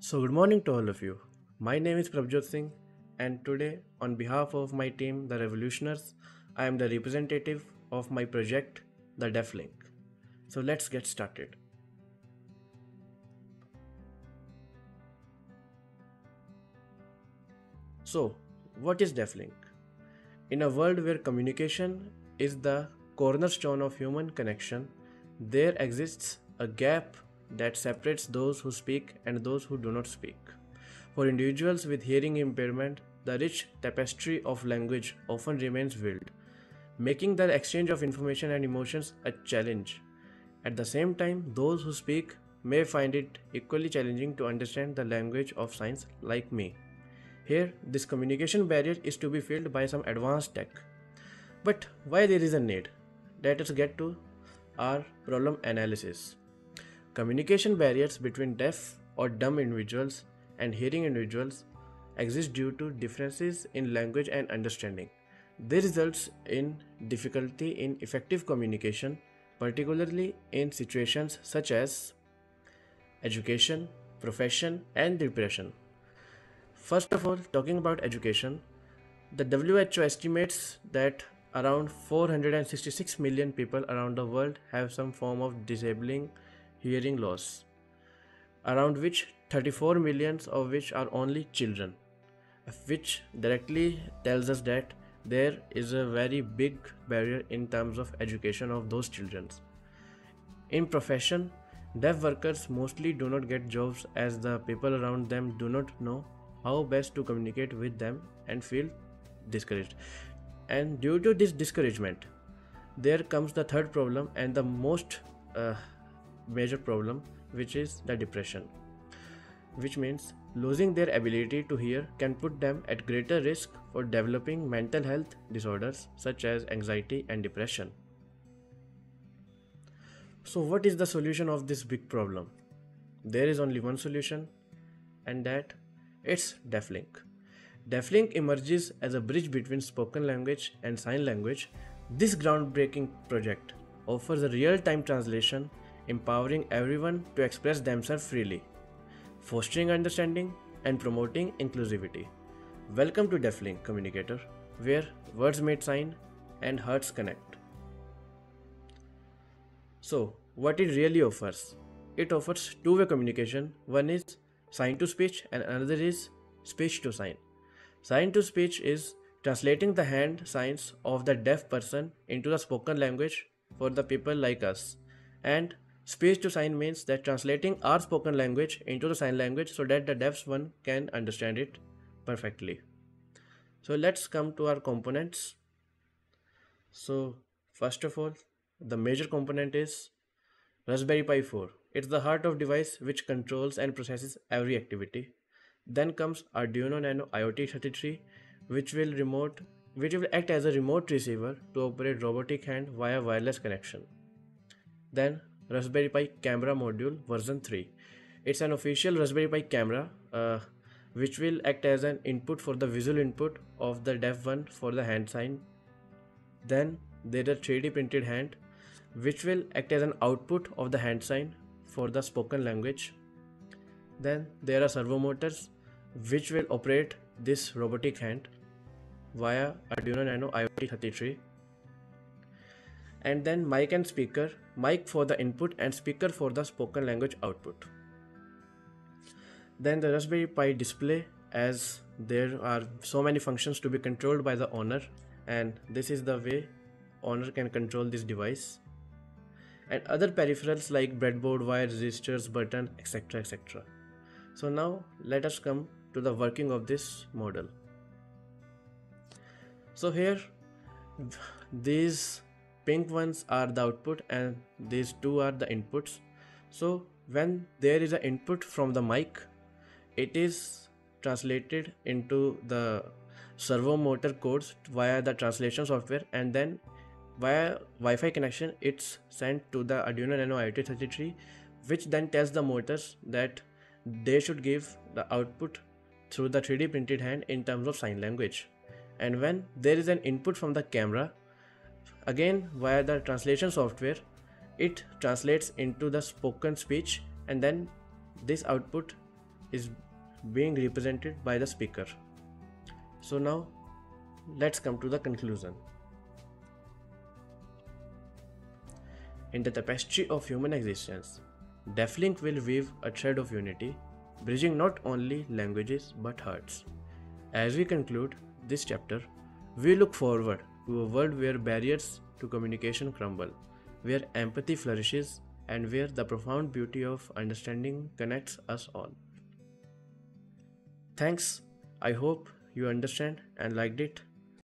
So, good morning to all of you. My name is Prabjot Singh, and today, on behalf of my team, the Revolutioners, I am the representative of my project, the DeafLink. So, let's get started. So, what is DeafLink? In a world where communication is the cornerstone of human connection, there exists a gap that separates those who speak and those who do not speak. For individuals with hearing impairment, the rich tapestry of language often remains veiled, making the exchange of information and emotions a challenge. At the same time, those who speak may find it equally challenging to understand the language of signs like me. Here, this communication barrier is to be filled by some advanced tech. But why there is a need? Let us get to our problem analysis. Communication barriers between deaf or dumb individuals and hearing individuals exist due to differences in language and understanding. This results in difficulty in effective communication, particularly in situations such as education, profession, and depression. First of all, talking about education, the WHO estimates that around 466 million people around the world have some form of disabling hearing loss, around which 34 millions of which are only children, which directly tells us that there is a very big barrier in terms of education of those children. In profession, deaf workers mostly do not get jobs as the people around them do not know how best to communicate with them and feel discouraged. And due to this discouragement, there comes the third problem and the most major problem, which is the depression, which means losing their ability to hear can put them at greater risk for developing mental health disorders such as anxiety and depression. So, what is the solution of this big problem? There is only one solution, and that it's DeafLink. DeafLink emerges as a bridge between spoken language and sign language. This groundbreaking project offers a real-time translation, empowering everyone to express themselves freely, fostering understanding and promoting inclusivity. Welcome to DeafLink Communicator, where words meet sign and hearts connect. So, what it really offers? It offers two-way communication. One is sign to speech and another is speech to sign. Sign to speech is translating the hand signs of the deaf person into the spoken language for the people like us. And speech to sign means that translating our spoken language into the sign language so that the deaf one can understand it perfectly. So let's come to our components. So first of all, the major component is Raspberry Pi 4. It's the heart of device which controls and processes every activity. Then comes Arduino Nano IoT 33, which will act as a remote receiver to operate robotic hand via wireless connection. Then Raspberry Pi camera module version 3. It's an official Raspberry Pi camera which will act as an input for the visual input of the deaf one for the hand sign. Then there is a 3D printed hand which will act as an output of the hand sign for the spoken language. Then there are servo motors which will operate this robotic hand via Arduino Nano IoT 33. And then mic and speaker, mic for the input and speaker for the spoken language output. Then the Raspberry Pi display, as there are so many functions to be controlled by the owner, and this is the way owner can control this device. And other peripherals like breadboard, wire, resistors, button, etc. etc. So now let us come to the working of this model. So here these pink ones are the output and these two are the inputs. So when there is an input from the mic, it is translated into the servo motor codes via the translation software, and then via Wi-Fi connection it's sent to the Arduino Nano IoT 33, which then tells the motors that they should give the output through the 3D printed hand in terms of sign language. And when there is an input from the camera, again via the translation software, it translates into the spoken speech, and then this output is being represented by the speaker. So now let's come to the conclusion. In the tapestry of human existence, Deaflink will weave a thread of unity, bridging not only languages but hearts. As we conclude this chapter, we look forward to a world where barriers to communication crumble, where empathy flourishes, and where the profound beauty of understanding connects us all. Thanks. I hope you understand and liked it.